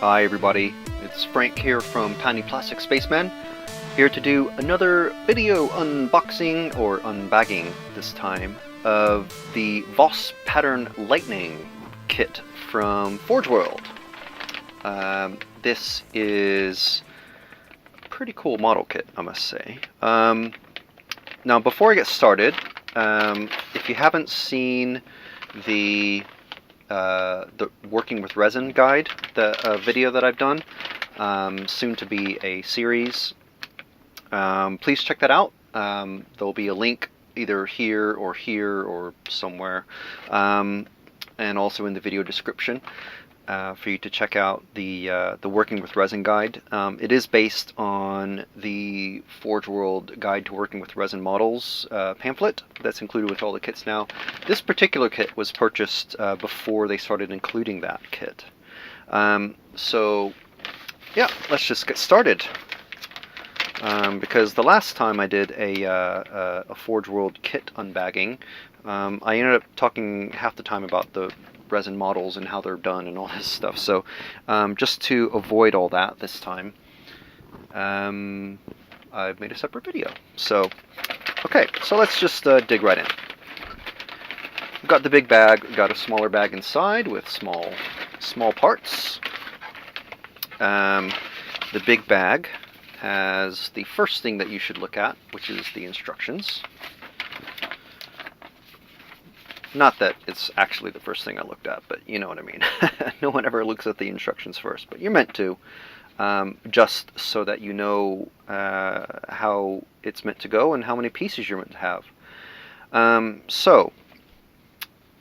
Hi everybody, it's Frank here from Tiny Plastic Spaceman, here to do another video unboxing, or unbagging this time, of the Voss Pattern Lightning kit from Forge World. This is a pretty cool model kit, I must say. Now before I get started, if you haven't seen the working with resin guide, the video that I've done, soon to be a series, please check that out. There'll be a link either here or somewhere, and also in the video description, for you to check out the working with resin guide. It is based on the Forge World Guide to Working with Resin Models pamphlet that's included with all the kits now. This particular kit was purchased before they started including that kit. So yeah, let's just get started. Because the last time I did a Forge World kit unbagging, I ended up talking half the time about the resin models and how they're done and all this stuff. So just to avoid all that this time, I've made a separate video. So okay, so let's just dig right in. We've got the big bag, we've got a smaller bag inside with small parts. The big bag has the first thing that you should look at, which is the instructions. Not that it's actually the first thing I looked at, but you know what I mean. No one ever looks at the instructions first, but you're meant to, just so that you know how it's meant to go and how many pieces you're meant to have. So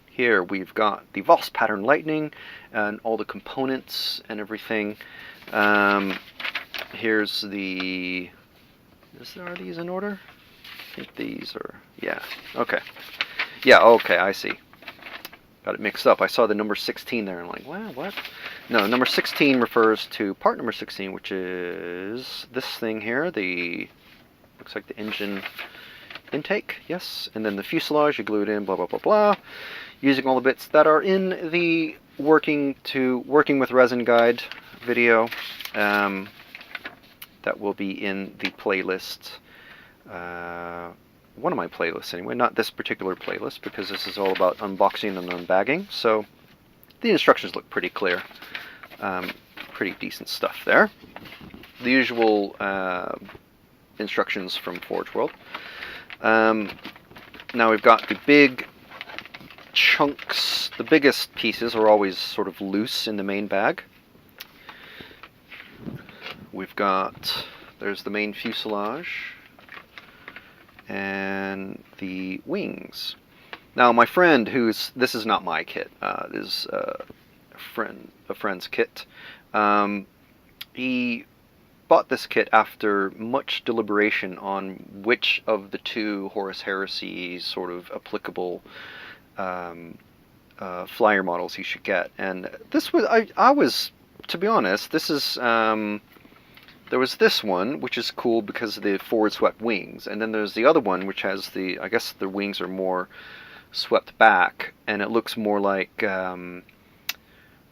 here we've got the Voss Pattern Lightning and all the components and everything. Here's the... Are these in order? I think these are... Yeah, okay. Yeah, okay, I see. Got it mixed up. I saw the number 16 there, and I'm like, wow, what? No, number 16 refers to part number 16, which is this thing here, the... looks like the engine intake, yes. And then the fuselage, you glue it in, blah, blah, blah, blah. Using all the bits that are in the Working with Resin Guide video. That will be in the playlist, one of my playlists anyway, not this particular playlist, because this is all about unboxing and unbagging. So the instructions look pretty clear, pretty decent stuff there. The usual instructions from Forge World. Now we've got the big chunks. The biggest pieces are always sort of loose in the main bag. We've got, there's the main fuselage and the wings. Now my friend, this is not my kit, this is a friend's kit. He bought this kit after much deliberation on which of the two Horus Heresy sort of applicable flyer models he should get. And this was, I was, to be honest, this is... there was this one, which is cool because of the forward swept wings, and then there's the other one, which has the, I guess the wings are more swept back, and it looks more like the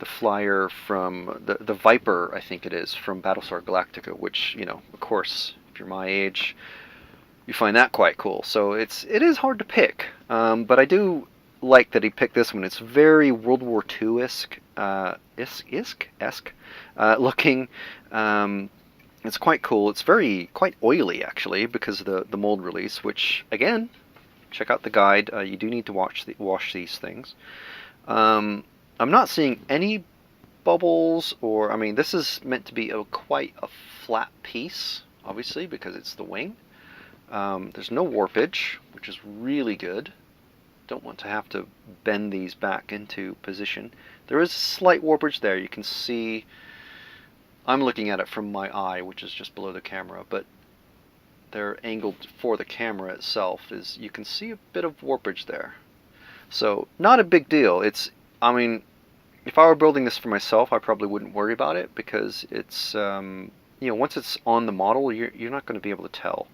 flyer from, the Viper, I think it is, from Battlestar Galactica, which, you know, of course, if you're my age, you find that quite cool. So it is hard to pick, but I do like that he picked this one. It's very World War II-esque, looking. It's quite cool. It's quite oily, actually, because of the mold release, which, again, check out the guide. You do need to wash these things. I'm not seeing any bubbles, or, I mean, this is meant to be quite a flat piece, obviously, because it's the wing. There's no warpage, which is really good. Don't want to have to bend these back into position. There is slight warpage there. You can see... I'm looking at it from my eye, which is just below the camera, but they're angled for the camera itself. You can see a bit of warpage there. So, not a big deal. I mean, if I were building this for myself, I probably wouldn't worry about it, because it's, you know, once it's on the model, you're not going to be able to tell,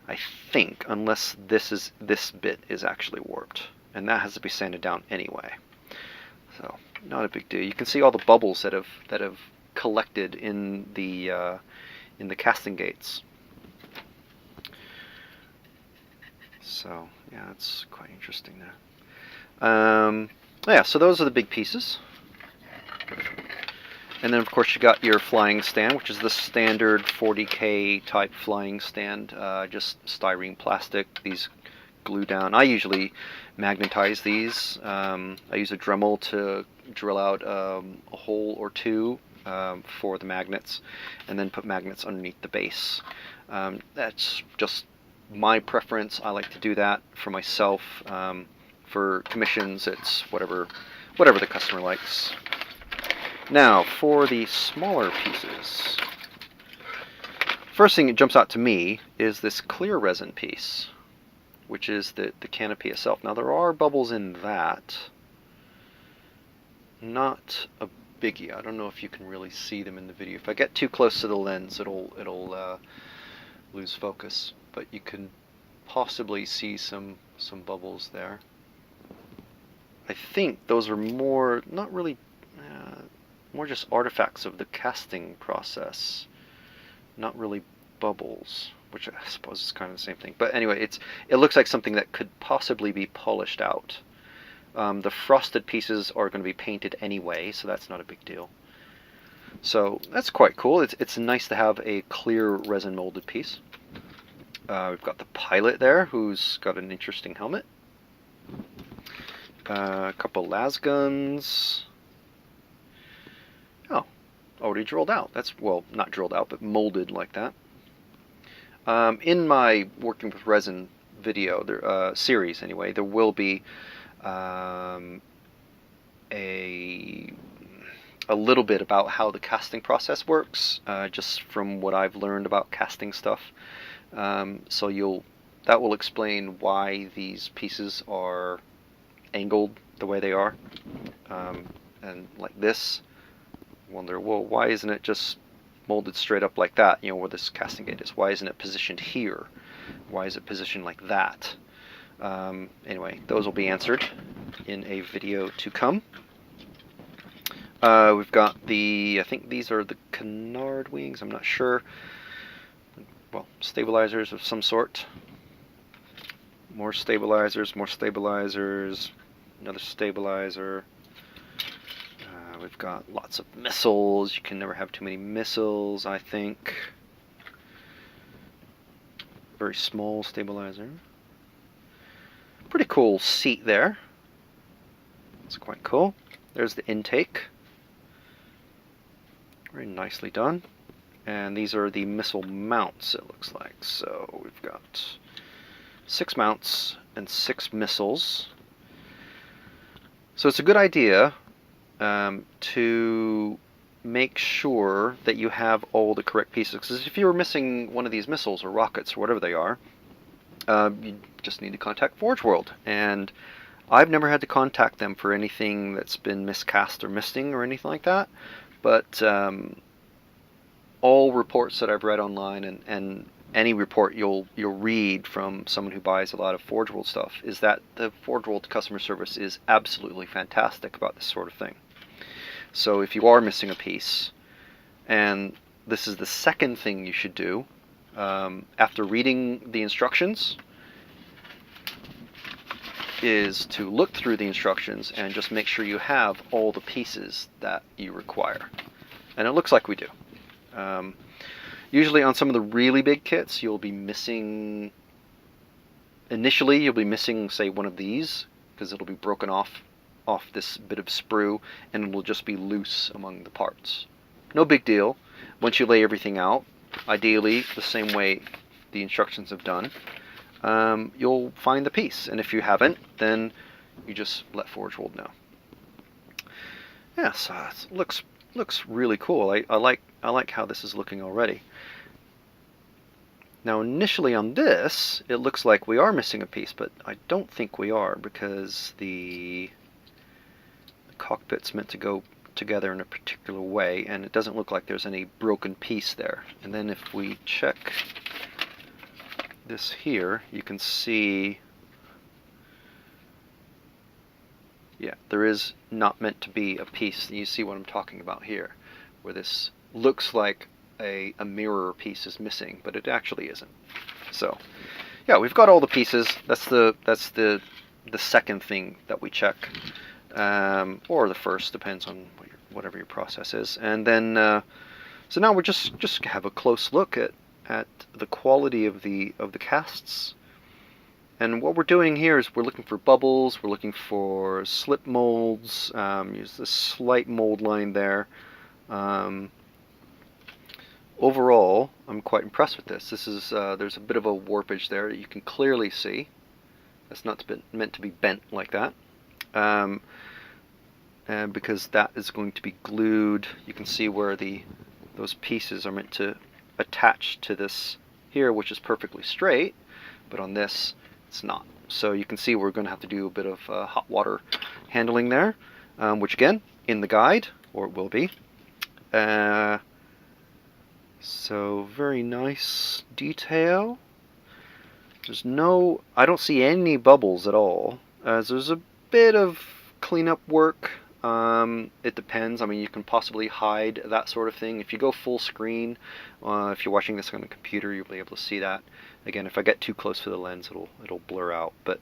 I think, unless this bit is actually warped, and that has to be sanded down anyway. So, not a big deal. You can see all the bubbles that have collected in the casting gates. So yeah, it's quite interesting there. Yeah, so those are the big pieces. And then of course you got your flying stand, which is the standard 40K type flying stand, just styrene plastic. These glue down. I usually magnetize these. I use a Dremel to drill out a hole or two for the magnets, and then put magnets underneath the base. That's just my preference. I like to do that for myself. For commissions, it's whatever the customer likes. Now, for the smaller pieces, first thing that jumps out to me is this clear resin piece, which is the canopy itself. Now, there are bubbles in that. Not a biggie. I don't know if you can really see them in the video. If I get too close to the lens, it'll lose focus. But you can possibly see some bubbles there. I think those are more, not really, more just artifacts of the casting process, not really bubbles, which I suppose is kind of the same thing. But anyway, it looks like something that could possibly be polished out. The frosted pieces are going to be painted anyway, so that's not a big deal. So that's quite cool. It's nice to have a clear resin molded piece. We've got the pilot there, who's got an interesting helmet. A couple las guns. Oh, already drilled out. That's, well, not drilled out, but molded like that. In my working with resin video, series anyway, there will be a little bit about how the casting process works, just from what I've learned about casting stuff. So that will explain why these pieces are angled the way they are, and like this. Wonder, well, why isn't it just molded straight up like that? You know, where this casting gate is. Why isn't it positioned here? Why is it positioned like that? Anyway, those will be answered in a video to come. We've got I think these are the canard wings, I'm not sure. Well, stabilizers of some sort. More stabilizers, another stabilizer. We've got lots of missiles. You can never have too many missiles, I think. Very small stabilizer. Pretty cool seat there. It's quite cool. There's the intake. Very nicely done. And these are the missile mounts, it looks like. So we've got 6 mounts and 6 missiles. So it's a good idea to make sure that you have all the correct pieces. Because if you were missing one of these missiles or rockets or whatever they are, you just need to contact Forge World. And I've never had to contact them for anything that's been miscast or missing or anything like that. But all reports that I've read online, and any report you'll read from someone who buys a lot of Forge World stuff, is that the Forge World customer service is absolutely fantastic about this sort of thing. So if you are missing a piece, and this is the second thing you should do, after reading the instructions, is to look through the instructions and just make sure you have all the pieces that you require. And it looks like we do. Usually on some of the really big kits, you'll be missing, initially you'll be missing, say, one of these, because it'll be broken off this bit of sprue, and it will just be loose among the parts. No big deal. Once you lay everything out, ideally the same way the instructions have done, you'll find the piece. And if you haven't, then you just let Forge World know. Yeah, so it looks really cool. I like how this is looking already. Now initially on this, it looks like we are missing a piece, but I don't think we are, because the cockpit's meant to go together in a particular way, and it doesn't look like there's any broken piece there. And then if we check this here, you can see, yeah, there is not meant to be a piece. You see what I'm talking about here, where this looks like a mirror piece is missing, but it actually isn't. So yeah, we've got all the pieces. That's the second thing that we check, or the first, depends on whatever your process is. And then so now we're just have a close look at the quality of the casts. And what we're doing here is we're looking for bubbles, we're looking for slip molds, use this slight mold line there. Overall, I'm quite impressed with this. This is there's a bit of a warpage there that you can clearly see. That's not meant to be bent like that. And because that is going to be glued, you can see where those pieces are meant to attach to this here, which is perfectly straight, but on this it's not. So you can see we're going to have to do a bit of hot water handling there, which again, in the guide, or it will be. So very nice detail. I don't see any bubbles at all. There's a bit of cleanup work. It depends. I mean, you can possibly hide that sort of thing. If you go full screen, if you're watching this on a computer, you'll be able to see that. Again, if I get too close to the lens, it'll blur out. But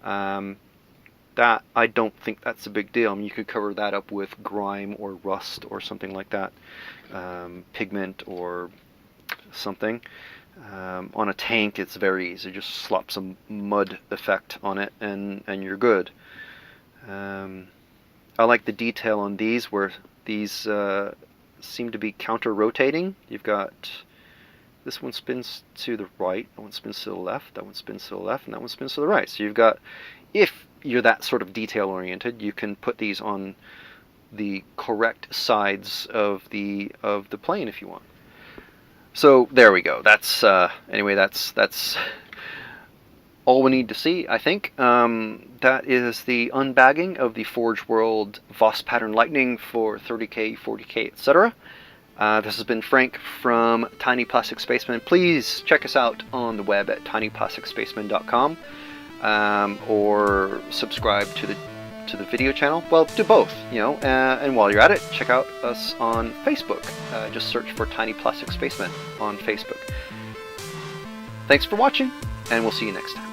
that, I don't think that's a big deal. I mean, you could cover that up with grime or rust or something like that, pigment or something. On a tank, it's very easy. Just slap some mud effect on it, and you're good. I like the detail on these, where these seem to be counter-rotating. You've got this one spins to the right, that one spins to the left, that one spins to the left, and that one spins to the right. So you've got, if you're that sort of detail-oriented, you can put these on the correct sides of the plane if you want. So there we go. That's anyway. That's all we need to see, I think. That is the unbagging of the Forge World Voss Pattern Lightning for 30K, 40K, etc. This has been Frank from Tiny Plastic Spaceman. Please check us out on the web at tinyplasticspaceman.com, or subscribe to the video channel. Well, do both, you know. And while you're at it, check out us on Facebook. Just search for Tiny Plastic Spaceman on Facebook. Thanks for watching, and we'll see you next time.